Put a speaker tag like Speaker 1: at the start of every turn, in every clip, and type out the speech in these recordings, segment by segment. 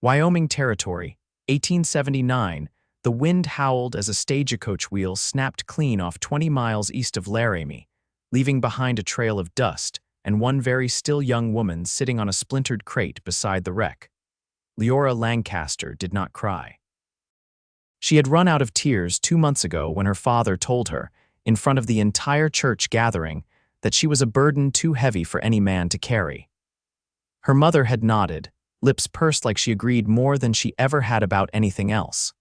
Speaker 1: Wyoming Territory, 1879, the wind howled as a stagecoach wheel snapped clean off 20 miles east of Laramie, leaving behind a trail of dust and one very still young woman sitting on a splintered crate beside the wreck. Liora Lancaster did not cry. She had run out of tears 2 months ago when her father told her, in front of the entire church gathering, that she was a burden too heavy for any man to carry. Her mother had nodded, lips pursed like she agreed more than she ever had about anything else.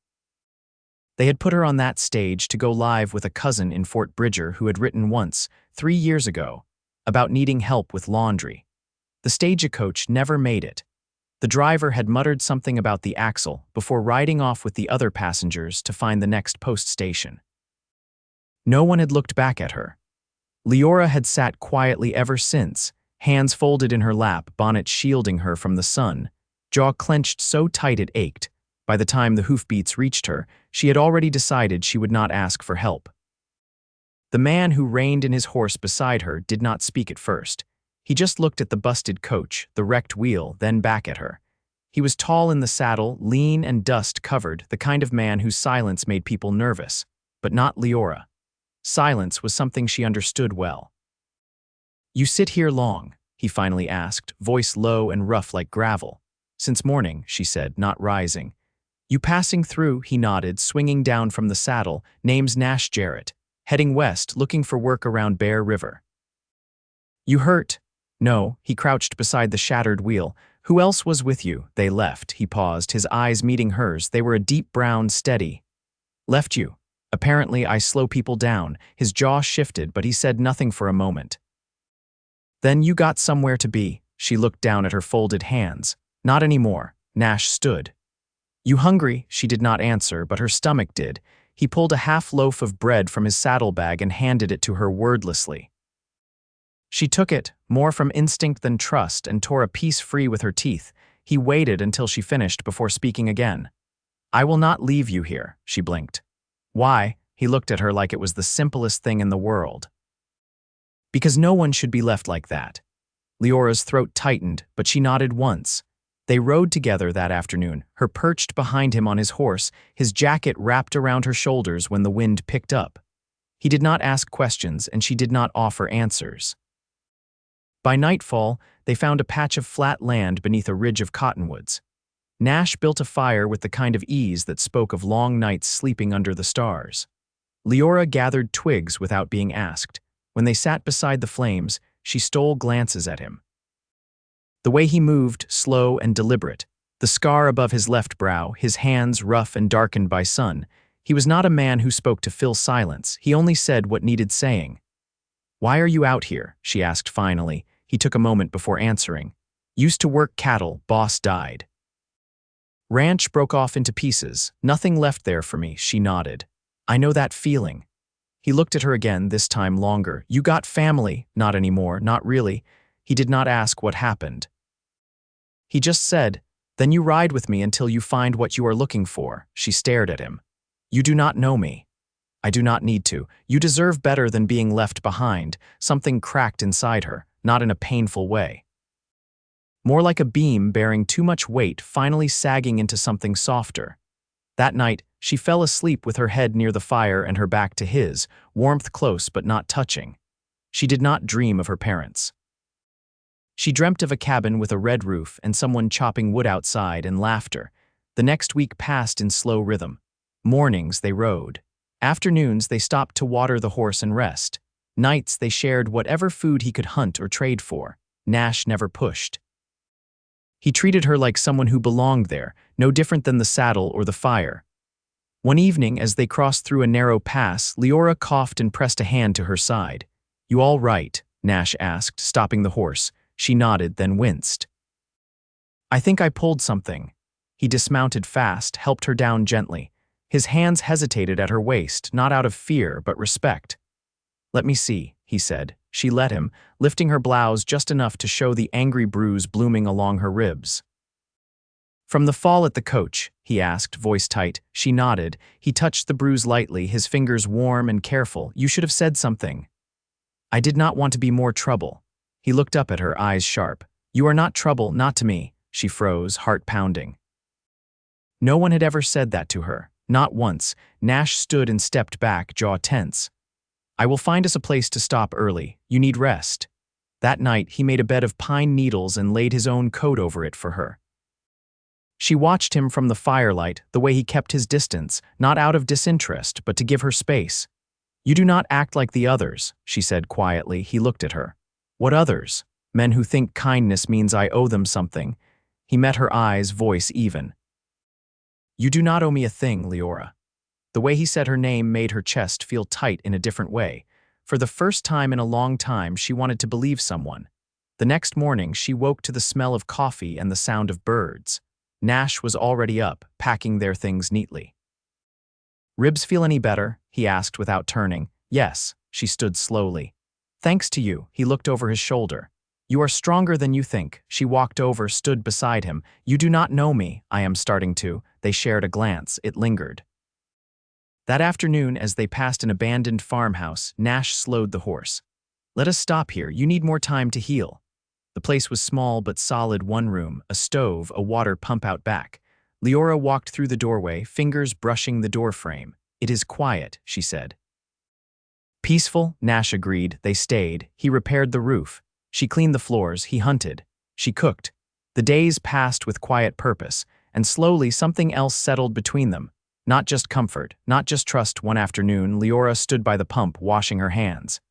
Speaker 1: They had put her on that stage to go live with a cousin in Fort Bridger who had written once, 3 years ago, about needing help with laundry. The stagecoach never made it. The driver had muttered something about the axle before riding off with the other passengers to find the next post station. No one had looked back at her. Liora had sat quietly ever since, hands folded in her lap, bonnet shielding her from the sun, jaw clenched so tight it ached. By the time the hoofbeats reached her, she had already decided she would not ask for help. The man who reined in his horse beside her did not speak at first. He just looked at the busted coach, the wrecked wheel, then back at her. He was tall in the saddle, lean and dust-covered, the kind of man whose silence made people nervous, but not Liora. Silence was something she understood well. "You sit here long?" he finally asked, voice low and rough like gravel. "Since morning," she said, not rising. "You passing through?" He nodded, swinging down from the saddle. "Name's Nash Jarrett. Heading west, looking for work around Bear River." "You hurt?" "No." He crouched beside the shattered wheel. "Who else was with you?" "They left." He paused, his eyes meeting hers. They were a deep brown, steady. "Left you?" "Apparently I slow people down." His jaw shifted, but he said nothing for a moment. "Then you got somewhere to be." She looked down at her folded hands. "Not anymore." Nash stood. "You hungry?" She did not answer, but her stomach did. He pulled a half loaf of bread from his saddlebag and handed it to her wordlessly. She took it, more from instinct than trust, and tore a piece free with her teeth. He waited until she finished before speaking again. "I will not leave you here," she blinked. "Why?" He looked at her like it was the simplest thing in the world. "Because no one should be left like that." Leora's throat tightened, but she nodded once. They rode together that afternoon, her perched behind him on his horse, his jacket wrapped around her shoulders when the wind picked up. He did not ask questions, and she did not offer answers. By nightfall, they found a patch of flat land beneath a ridge of cottonwoods. Nash built a fire with the kind of ease that spoke of long nights sleeping under the stars. Liora gathered twigs without being asked. When they sat beside the flames, she stole glances at him. The way he moved, slow and deliberate, the scar above his left brow, his hands rough and darkened by sun. He was not a man who spoke to fill silence. He only said what needed saying. "Why are you out here?" she asked finally. He took a moment before answering. "Used to work cattle, boss died. Ranch broke off into pieces. Nothing left there for me." She nodded. "I know that feeling." He looked at her again, this time longer. "You got family?" "Not anymore, not really." He did not ask what happened. He just said, "Then you ride with me until you find what you are looking for." She stared at him. "You do not know me." "I do not need to. You deserve better than being left behind." Something cracked inside her, not in a painful way. More like a beam bearing too much weight finally sagging into something softer. That night, she fell asleep with her head near the fire and her back to his, warmth close but not touching. She did not dream of her parents. She dreamt of a cabin with a red roof and someone chopping wood outside and laughter. The next week passed in slow rhythm. Mornings they rode. Afternoons they stopped to water the horse and rest. Nights they shared whatever food he could hunt or trade for. Nash never pushed. He treated her like someone who belonged there, no different than the saddle or the fire. One evening, as they crossed through a narrow pass, Liora coughed and pressed a hand to her side. "You all right?" Nash asked, stopping the horse. She nodded, then winced. "I think I pulled something." He dismounted fast, helped her down gently. His hands hesitated at her waist, not out of fear, but respect. "Let me see," he said. She let him, lifting her blouse just enough to show the angry bruise blooming along her ribs. "From the fall at the coach?" he asked, voice tight. She nodded. He touched the bruise lightly, his fingers warm and careful. "You should have said something." "I did not want to be more trouble." He looked up at her, eyes sharp. "You are not trouble, not to me." She froze, heart pounding. No one had ever said that to her. Not once. Nash stood and stepped back, jaw tense. I will find us a place to stop early. You need rest. That night, he made a bed of pine needles and laid his own coat over it for her. She watched him from the firelight, the way he kept his distance, not out of disinterest, but to give her space. You do not act like the others, she said quietly. He looked at her. What others? Men who think kindness means I owe them something. He met her eyes, voice even. You do not owe me a thing, Liora. The way he said her name made her chest feel tight in a different way. For the first time in a long time, she wanted to believe someone. The next morning, she woke to the smell of coffee and the sound of birds. Nash was already up, packing their things neatly. Ribs feel any better? He asked without turning. Yes, she stood slowly. Thanks to you, he looked over his shoulder. You are stronger than you think. She walked over, stood beside him. You do not know me. I am starting to. They shared a glance. It lingered. That afternoon, as they passed an abandoned farmhouse, Nash slowed the horse. Let us stop here. You need more time to heal. The place was small but solid, one room, a stove, a water pump out back. Liora walked through the doorway, fingers brushing the door frame. It is quiet, she said. Peaceful, Nash agreed. They stayed. He repaired the roof. She cleaned the floors. He hunted. She cooked. The days passed with quiet purpose, and slowly something else settled between them. Not just comfort, not just trust. One afternoon, Liora stood by the pump, washing her hands.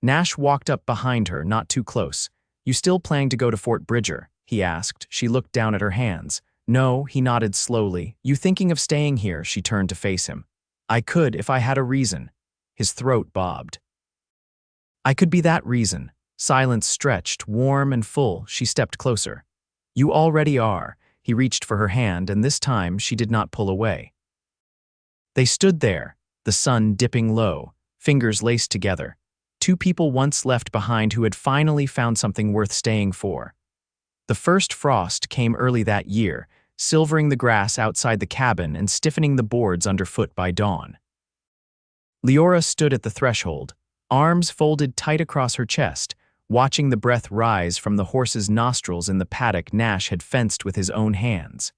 Speaker 1: Nash walked up behind her, not too close. You still planning to go to Fort Bridger? He asked. She looked down at her hands. No, he nodded slowly. You thinking of staying here? She turned to face him. I could if I had a reason. His throat bobbed. I could be that reason. Silence stretched, warm and full. She stepped closer. You already are. He reached for her hand, and this time she did not pull away. They stood there, the sun dipping low, fingers laced together. Two people once left behind who had finally found something worth staying for. The first frost came early that year, silvering the grass outside the cabin and stiffening the boards underfoot by dawn. Liora stood at the threshold, arms folded tight across her chest, watching the breath rise from the horse's nostrils in the paddock Nash had fenced with his own hands.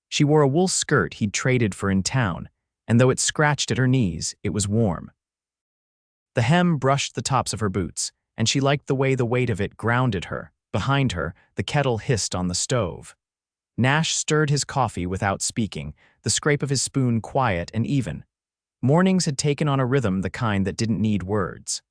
Speaker 1: She wore a wool skirt he'd traded for in town, and though it scratched at her knees, it was warm. The hem brushed the tops of her boots, and she liked the way the weight of it grounded her. Behind her, the kettle hissed on the stove. Nash stirred his coffee without speaking, the scrape of his spoon quiet and even. Mornings had taken on a rhythm, the kind that didn't need words.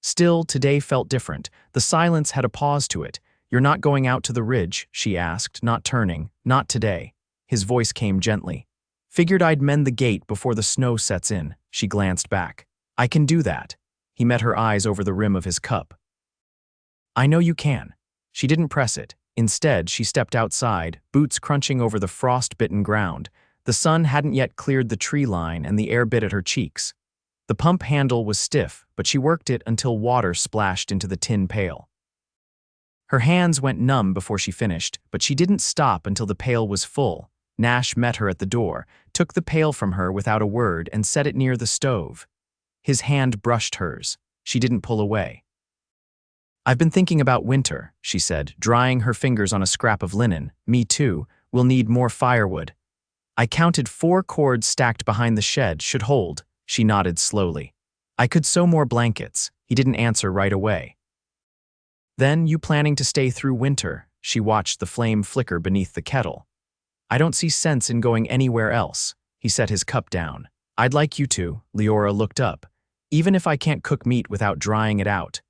Speaker 1: Still, today felt different. The silence had a pause to it. You're not going out to the ridge, she asked, not turning. Not today. His voice came gently. Figured I'd mend the gate before the snow sets in. She glanced back. I can do that. He met her eyes over the rim of his cup. I know you can. She didn't press it. Instead, she stepped outside, boots crunching over the frost-bitten ground. The sun hadn't yet cleared the tree line and the air bit at her cheeks. The pump handle was stiff, but she worked it until water splashed into the tin pail. Her hands went numb before she finished, but she didn't stop until the pail was full. Nash met her at the door, took the pail from her without a word and set it near the stove. His hand brushed hers. She didn't pull away. I've been thinking about winter, she said, drying her fingers on a scrap of linen. Me too. We'll need more firewood. I counted 4 cords stacked behind the shed. Should hold. She nodded slowly. I could sew more blankets. He didn't answer right away. Then, you planning to stay through winter? She watched the flame flicker beneath the kettle. I don't see sense in going anywhere else. He set his cup down. I'd like you to. Liora looked up. Even if I can't cook meat without drying it out.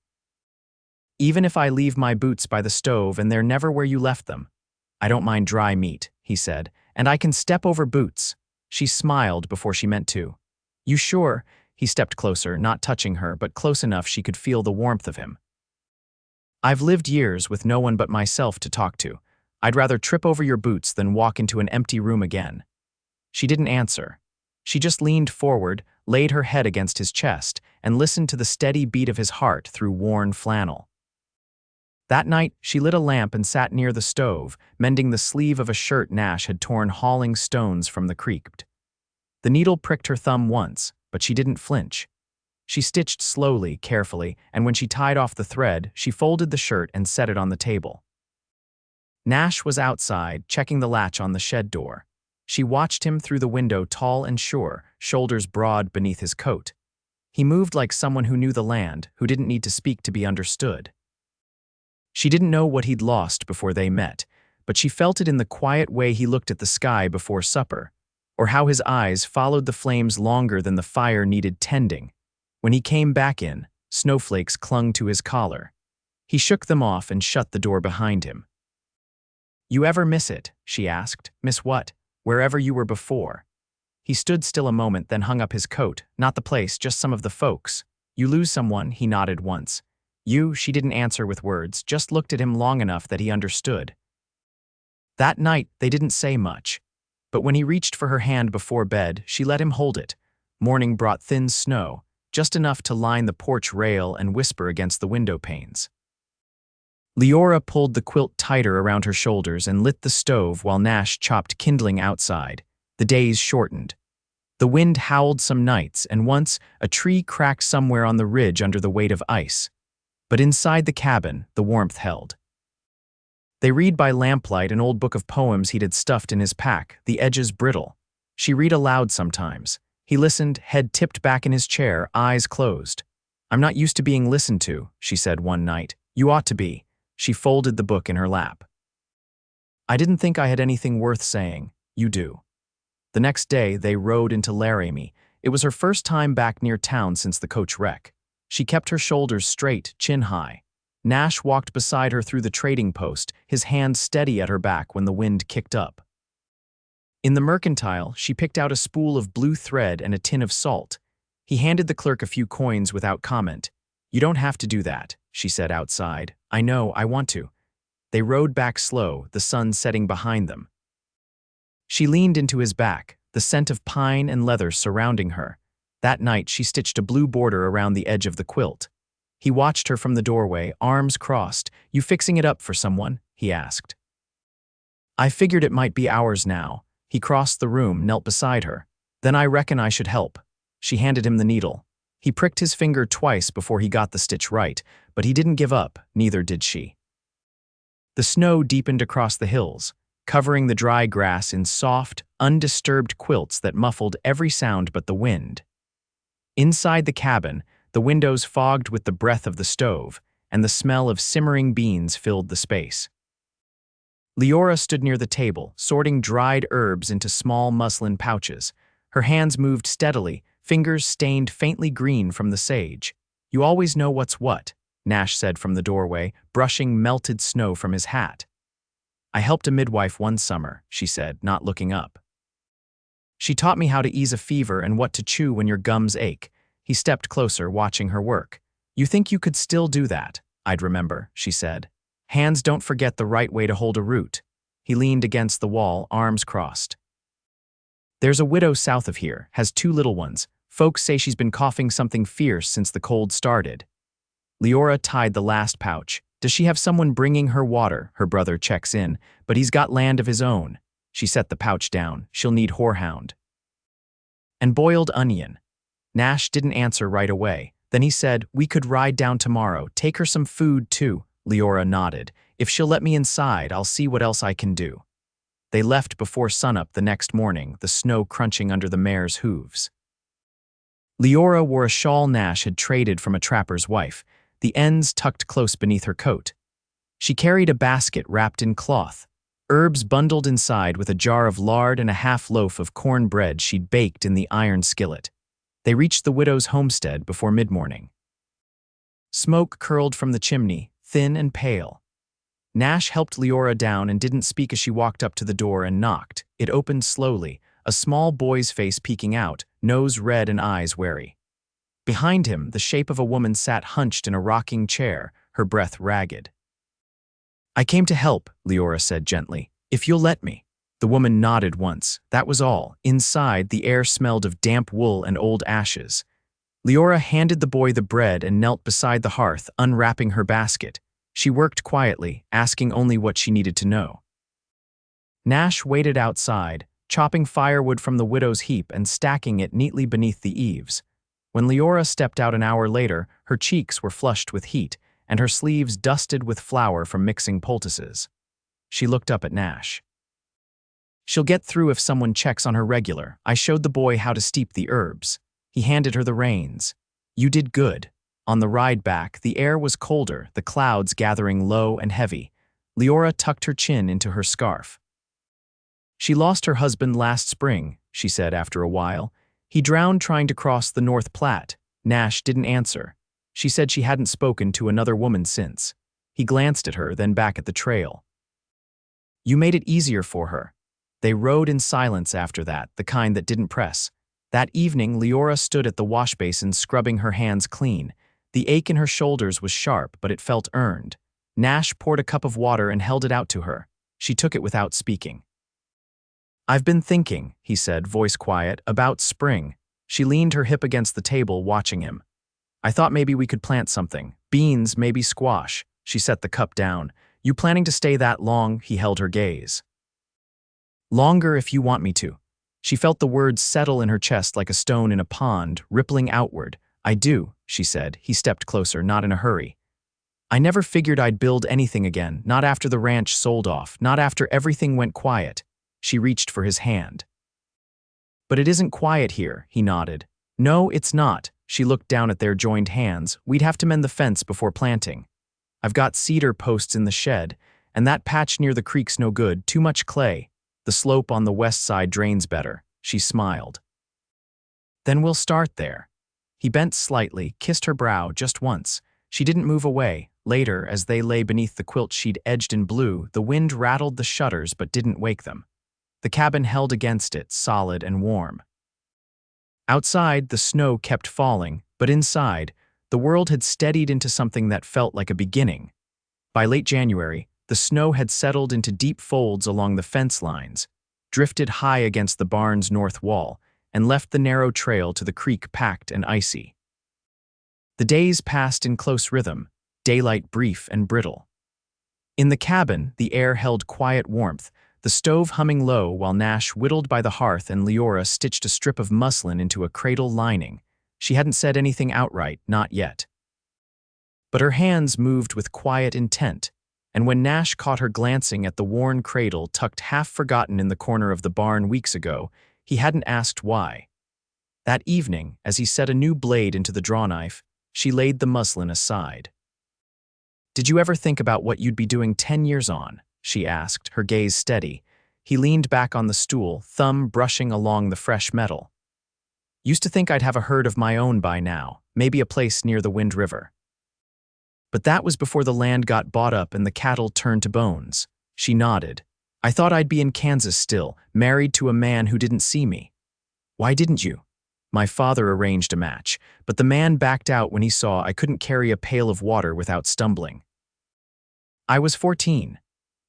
Speaker 1: Even if I leave my boots by the stove and they're never where you left them. I don't mind dry meat, he said, and I can step over boots. She smiled before she meant to. You sure? He stepped closer, not touching her, but close enough she could feel the warmth of him. I've lived years with no one but myself to talk to. I'd rather trip over your boots than walk into an empty room again. She didn't answer. She just leaned forward, laid her head against his chest, and listened to the steady beat of his heart through worn flannel. That night, she lit a lamp and sat near the stove, mending the sleeve of a shirt Nash had torn hauling stones from the creek. The needle pricked her thumb once, but she didn't flinch. She stitched slowly, carefully, and when she tied off the thread, she folded the shirt and set it on the table. Nash was outside, checking the latch on the shed door. She watched him through the window, tall and sure, shoulders broad beneath his coat. He moved like someone who knew the land, who didn't need to speak to be understood. She didn't know what he'd lost before they met, but she felt it in the quiet way he looked at the sky before supper, or how his eyes followed the flames longer than the fire needed tending. When he came back in, snowflakes clung to his collar. He shook them off and shut the door behind him. "You ever miss it?" she asked. "Miss what? Wherever you were before." He stood still a moment, then hung up his coat. "Not the place, just some of the folks." "You lose someone?" He nodded once. "You?" She didn't answer with words, just looked at him long enough that he understood. That night, they didn't say much. But when he reached for her hand before bed, she let him hold it. Morning brought thin snow, just enough to line the porch rail and whisper against the window panes. Liora pulled the quilt tighter around her shoulders and lit the stove while Nash chopped kindling outside. The days shortened. The wind howled some nights, and once a tree cracked somewhere on the ridge under the weight of ice. But inside the cabin, the warmth held. They read by lamplight an old book of poems he'd had stuffed in his pack, the edges brittle. She read aloud sometimes. He listened, head tipped back in his chair, eyes closed. "I'm not used to being listened to," she said one night. "You ought to be." She folded the book in her lap. "I didn't think I had anything worth saying. You do." The next day, they rode into Laramie. It was her first time back near town since the coach wreck. She kept her shoulders straight, chin high. Nash walked beside her through the trading post, his hand steady at her back when the wind kicked up. In the mercantile, she picked out a spool of blue thread and a tin of salt. He handed the clerk a few coins without comment. "You don't have to do that," she said outside. "I know, I want to." They rode back slow, the sun setting behind them. She leaned into his back, the scent of pine and leather surrounding her. That night, she stitched a blue border around the edge of the quilt. He watched her from the doorway, arms crossed. "You fixing it up for someone?" he asked. "I figured it might be ours now." He crossed the room, knelt beside her. "Then I reckon I should help." She handed him the needle. He pricked his finger twice before he got the stitch right, but he didn't give up, neither did she. The snow deepened across the hills, covering the dry grass in soft, undisturbed quilts that muffled every sound but the wind. Inside the cabin, the windows fogged with the breath of the stove, and the smell of simmering beans filled the space. Liora stood near the table, sorting dried herbs into small muslin pouches. Her hands moved steadily, fingers stained faintly green from the sage. "You always know what's what," Nash said from the doorway, brushing melted snow from his hat. "I helped a midwife one summer," she said, not looking up. "She taught me how to ease a fever and what to chew when your gums ache." He stepped closer, watching her work. "You think you could still do that?" "I'd remember," she said. "Hands don't forget the right way to hold a root." He leaned against the wall, arms crossed. "There's a widow south of here, has 2 little ones. Folks say she's been coughing something fierce since the cold started." Liora tied the last pouch. "Does she have someone bringing her water?" Her brother checks in. "But he's got land of his own." She set the pouch down. "She'll need horehound." "And boiled onion." Nash didn't answer right away. Then he said, "We could ride down tomorrow. Take her some food, too." Liora nodded. "If she'll let me inside, I'll see what else I can do." They left before sunup the next morning, the snow crunching under the mare's hooves. Liora wore a shawl Nash had traded from a trapper's wife, the ends tucked close beneath her coat. She carried a basket wrapped in cloth, herbs bundled inside with a jar of lard and a half loaf of corn bread she'd baked in the iron skillet. They reached the widow's homestead before mid-morning. Smoke curled from the chimney, thin and pale. Nash helped Liora down and didn't speak as she walked up to the door and knocked. It opened slowly, a small boy's face peeking out, nose red and eyes wary. Behind him, the shape of a woman sat hunched in a rocking chair, her breath ragged. "I came to help," Liora said gently. "If you'll let me." The woman nodded once. That was all. Inside, the air smelled of damp wool and old ashes. Liora handed the boy the bread and knelt beside the hearth, unwrapping her basket. She worked quietly, asking only what she needed to know. Nash waited outside, chopping firewood from the widow's heap and stacking it neatly beneath the eaves. When Liora stepped out an hour later, her cheeks were flushed with heat, and her sleeves dusted with flour from mixing poultices. She looked up at Nash. She'll get through if someone checks on her regular. I showed the boy how to steep the herbs. He handed her the reins. You did good. On the ride back, the air was colder, the clouds gathering low and heavy. Liora tucked her chin into her scarf. She lost her husband last spring, she said after a while. He drowned trying to cross the North Platte. Nash didn't answer. She said she hadn't spoken to another woman since. He glanced at her, then back at the trail. You made it easier for her. They rode in silence after that, the kind that didn't press. That evening, Liora stood at the wash basin scrubbing her hands clean. The ache in her shoulders was sharp, but it felt earned. Nash poured a cup of water and held it out to her. She took it without speaking. I've been thinking, he said, voice quiet, about spring. She leaned her hip against the table, watching him. I thought maybe we could plant something. Beans, maybe squash. She set the cup down. You planning to stay that long? He held her gaze. Longer if you want me to. She felt the words settle in her chest like a stone in a pond, rippling outward. I do, she said. He stepped closer, not in a hurry. I never figured I'd build anything again, not after the ranch sold off, not after everything went quiet. She reached for his hand. But it isn't quiet here, he nodded. No, it's not. She looked down at their joined hands. We'd have to mend the fence before planting. I've got cedar posts in the shed, and that patch near the creek's no good, too much clay. The slope on the west side drains better. She smiled. Then we'll start there. He bent slightly, kissed her brow just once. She didn't move away. Later, as they lay beneath the quilt sheet edged in blue, the wind rattled the shutters but didn't wake them. The cabin held against it, solid and warm. Outside, the snow kept falling, but inside, the world had steadied into something that felt like a beginning. By late January, the snow had settled into deep folds along the fence lines, drifted high against the barn's north wall, and left the narrow trail to the creek packed and icy. The days passed in close rhythm, daylight brief and brittle. In the cabin, the air held quiet warmth, the stove humming low while Nash whittled by the hearth and Liora stitched a strip of muslin into a cradle lining. She hadn't said anything outright, not yet. But her hands moved with quiet intent, and when Nash caught her glancing at the worn cradle tucked half-forgotten in the corner of the barn weeks ago, he hadn't asked why. That evening, as he set a new blade into the drawknife, she laid the muslin aside. Did you ever think about what you'd be doing 10 years on? She asked, her gaze steady. He leaned back on the stool, thumb brushing along the fresh metal. Used to think I'd have a herd of my own by now, maybe a place near the Wind River. But that was before the land got bought up and the cattle turned to bones. She nodded. I thought I'd be in Kansas still, married to a man who didn't see me. Why didn't you? My father arranged a match, but the man backed out when he saw I couldn't carry a pail of water without stumbling. I was 14.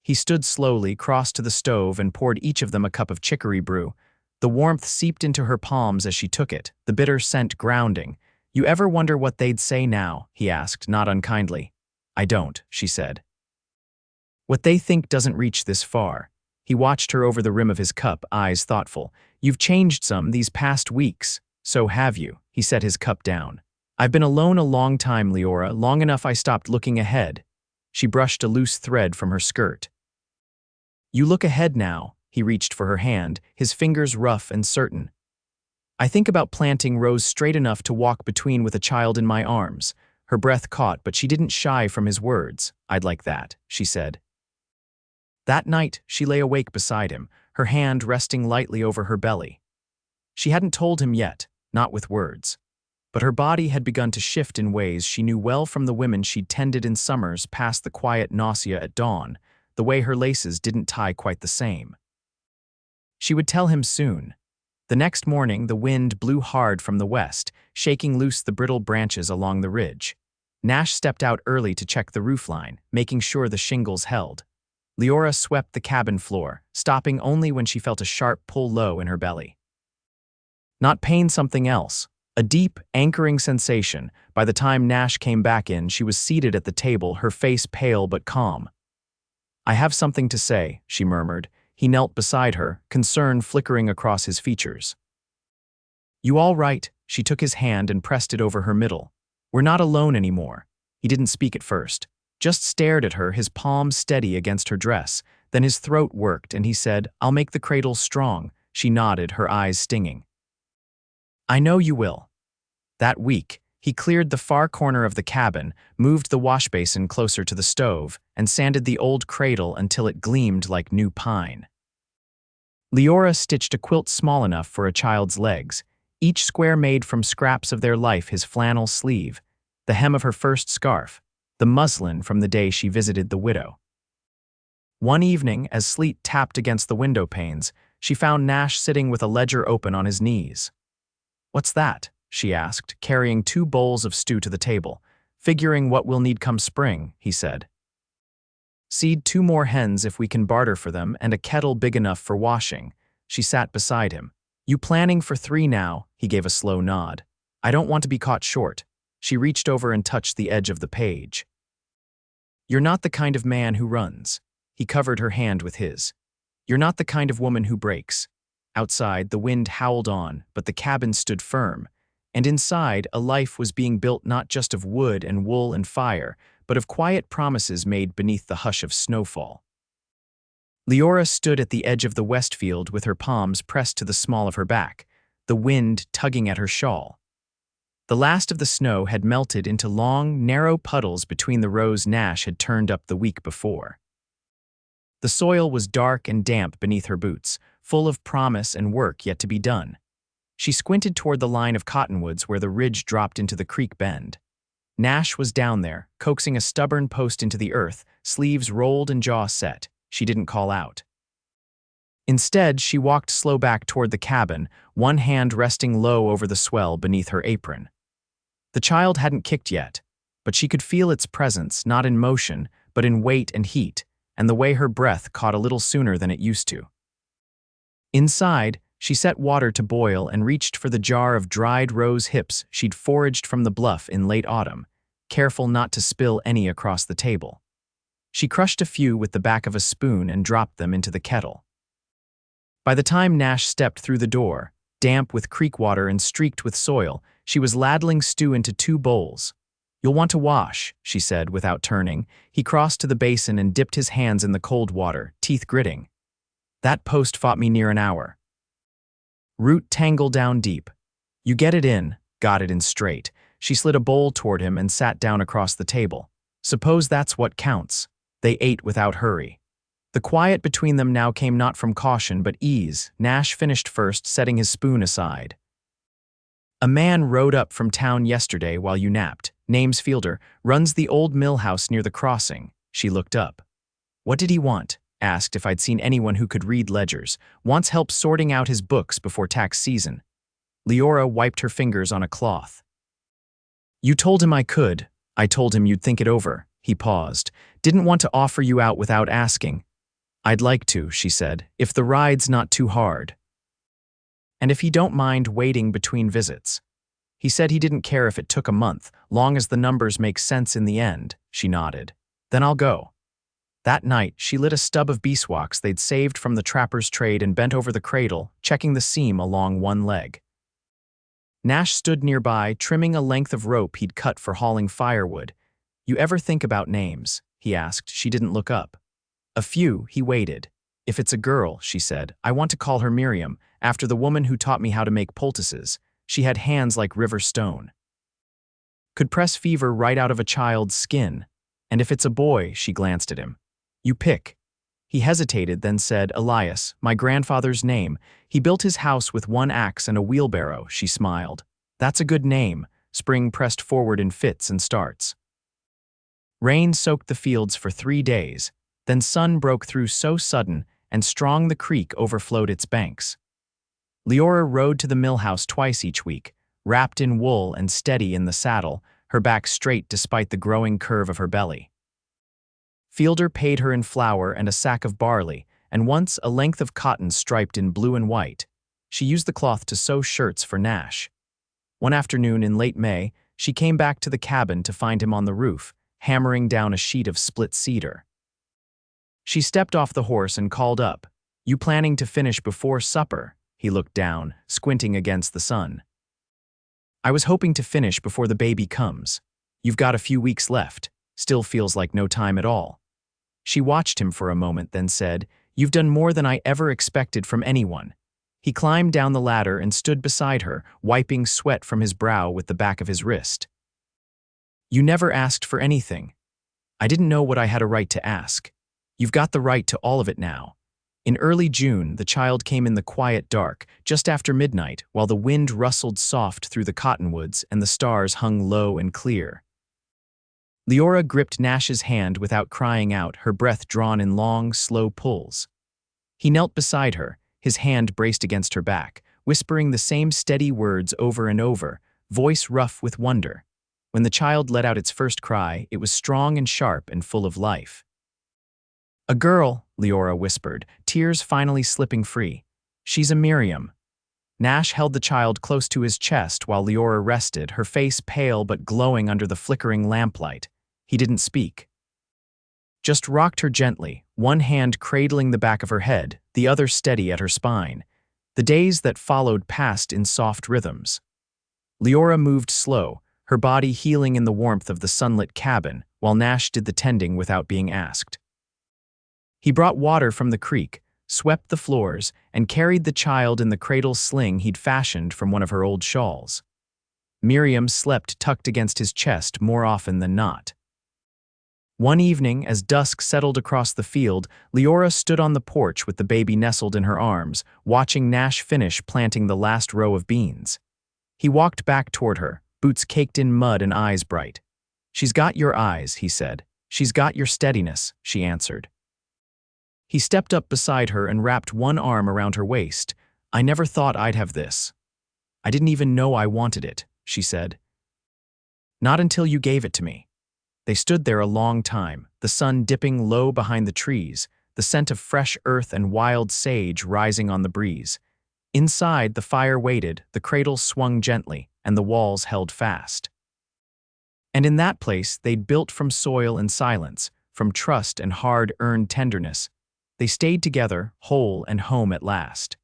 Speaker 1: He stood slowly, crossed to the stove, and poured each of them a cup of chicory brew. The warmth seeped into her palms as she took it, the bitter scent grounding. You ever wonder what they'd say now? He asked, not unkindly. I don't, she said. What they think doesn't reach this far. He watched her over the rim of his cup, eyes thoughtful. You've changed some these past weeks. So have you. He set his cup down. I've been alone a long time, Liora, long enough I stopped looking ahead. She brushed a loose thread from her skirt. You look ahead now. He reached for her hand, his fingers rough and certain. I think about planting rows straight enough to walk between with a child in my arms. Her breath caught, but she didn't shy from his words. I'd like that, she said. That night, she lay awake beside him, her hand resting lightly over her belly. She hadn't told him yet, not with words. But her body had begun to shift in ways she knew well from the women she'd tended in summers past the quiet nausea at dawn, the way her laces didn't tie quite the same. She would tell him soon. The next morning, the wind blew hard from the west, shaking loose the brittle branches along the ridge. Nash stepped out early to check the roofline, making sure the shingles held. Liora swept the cabin floor, stopping only when she felt a sharp pull low in her belly. Not pain, something else. A deep, anchoring sensation. By the time Nash came back in, she was seated at the table, her face pale but calm. I have something to say, she murmured. He knelt beside her, concern flickering across his features. You all right? She took his hand and pressed it over her middle. We're not alone anymore. He didn't speak at first, just stared at her, his palm steady against her dress. Then his throat worked and he said, "I'll make the cradle strong." She nodded, her eyes stinging. "I know you will." That week, he cleared the far corner of the cabin, moved the washbasin closer to the stove, and sanded the old cradle until it gleamed like new pine. Liora stitched a quilt small enough for a child's legs, each square made from scraps of their life: his flannel sleeve, the hem of her first scarf, the muslin from the day she visited the widow. One evening, as sleet tapped against the window panes, she found Nash sitting with a ledger open on his knees. "What's that?" she asked, carrying 2 bowls of stew to the table. "Figuring what we'll need come spring," he said. "Seed 2 more hens if we can barter for them, and a kettle big enough for washing." She sat beside him. "You planning for 3 now?" He gave a slow nod. "I don't want to be caught short." She reached over and touched the edge of the page. "You're not the kind of man who runs." He covered her hand with his. "You're not the kind of woman who breaks." Outside, the wind howled on, but the cabin stood firm. And inside, a life was being built not just of wood and wool and fire, but of quiet promises made beneath the hush of snowfall. Liora stood at the edge of the west field with her palms pressed to the small of her back, the wind tugging at her shawl. The last of the snow had melted into long, narrow puddles between the rows Nash had turned up the week before. The soil was dark and damp beneath her boots, full of promise and work yet to be done. She squinted toward the line of cottonwoods where the ridge dropped into the creek bend. Nash was down there, coaxing a stubborn post into the earth, sleeves rolled and jaw set. She didn't call out. Instead, she walked slow back toward the cabin, one hand resting low over the swell beneath her apron. The child hadn't kicked yet, but she could feel its presence, not in motion, but in weight and heat, and the way her breath caught a little sooner than it used to. Inside, she set water to boil and reached for the jar of dried rose hips she'd foraged from the bluff in late autumn, careful not to spill any across the table. She crushed a few with the back of a spoon and dropped them into the kettle. By the time Nash stepped through the door, damp with creek water and streaked with soil, she was ladling stew into 2 bowls. "You'll want to wash," she said without turning. He crossed to the basin and dipped his hands in the cold water, teeth gritting. "That post fought me near an hour." Root tangled down deep. "You get it in," got it in straight. She slid a bowl toward him and sat down across the table. "Suppose that's what counts." They ate without hurry. The quiet between them now came not from caution but ease. Nash finished first, setting his spoon aside. "A man rode up from town yesterday while you napped. Name's Fielder, runs the old mill house near the crossing." She looked up. "What did he want?" Asked if I'd seen anyone who could read ledgers. "Wants help sorting out his books before tax season." Liora wiped her fingers on a cloth. "You told him I could." "I told him you'd think it over." He paused. "Didn't want to offer you out without asking." "I'd like to," she said, "if the ride's not too hard. And if he don't mind waiting between visits." He said he didn't care if it took a month, long as the numbers make sense in the end. She nodded. "Then I'll go." That night, she lit a stub of beeswax they'd saved from the trapper's trade and bent over the cradle, checking the seam along one leg. Nash stood nearby, trimming a length of rope he'd cut for hauling firewood. "You ever think about names?" he asked. She didn't look up. "A few," he waited. "If it's a girl," she said, "I want to call her Miriam, after the woman who taught me how to make poultices. She had hands like river stone. Could press fever right out of a child's skin. And if it's a boy," she glanced at him. "You pick." He hesitated, then said, "Elias, my grandfather's name. He built his house with 1 axe and a wheelbarrow." She smiled. "That's a good name." Spring pressed forward in fits and starts. Rain soaked the fields for 3 days. Then sun broke through so sudden, and strong the creek overflowed its banks. Liora rode to the mill house twice each week, wrapped in wool and steady in the saddle, her back straight despite the growing curve of her belly. Fielder paid her in flour and a sack of barley, and once a length of cotton striped in blue and white. She used the cloth to sew shirts for Nash. One afternoon in late May, she came back to the cabin to find him on the roof, hammering down a sheet of split cedar. She stepped off the horse and called up, "You planning to finish before supper?" He looked down, squinting against the sun. "I was hoping to finish before the baby comes. You've got a few weeks left. Still feels like no time at all." She watched him for a moment, then said, "You've done more than I ever expected from anyone." He climbed down the ladder and stood beside her, wiping sweat from his brow with the back of his wrist. "You never asked for anything. I didn't know what I had a right to ask. You've got the right to all of it now." In early June, the child came in the quiet dark, just after midnight, while the wind rustled soft through the cottonwoods and the stars hung low and clear. Liora gripped Nash's hand without crying out, her breath drawn in long, slow pulls. He knelt beside her, his hand braced against her back, whispering the same steady words over and over, voice rough with wonder. When the child let out its first cry, it was strong and sharp and full of life. "A girl," Liora whispered, tears finally slipping free. "She's a Miriam." Nash held the child close to his chest while Liora rested, her face pale but glowing under the flickering lamplight. He didn't speak. Just rocked her gently, one hand cradling the back of her head, the other steady at her spine. The days that followed passed in soft rhythms. Liora moved slow, her body healing in the warmth of the sunlit cabin, while Nash did the tending without being asked. He brought water from the creek, swept the floors, and carried the child in the cradle sling he'd fashioned from one of her old shawls. Miriam slept tucked against his chest more often than not. One evening, as dusk settled across the field, Liora stood on the porch with the baby nestled in her arms, watching Nash finish planting the last row of beans. He walked back toward her, boots caked in mud and eyes bright. "She's got your eyes," he said. "She's got your steadiness," she answered. He stepped up beside her and wrapped one arm around her waist. "I never thought I'd have this. I didn't even know I wanted it," she said. "Not until you gave it to me." They stood there a long time, the sun dipping low behind the trees, the scent of fresh earth and wild sage rising on the breeze. Inside, the fire waited, the cradle swung gently, and the walls held fast. And in that place, they'd built from soil and silence, from trust and hard-earned tenderness. They stayed together, whole and home at last.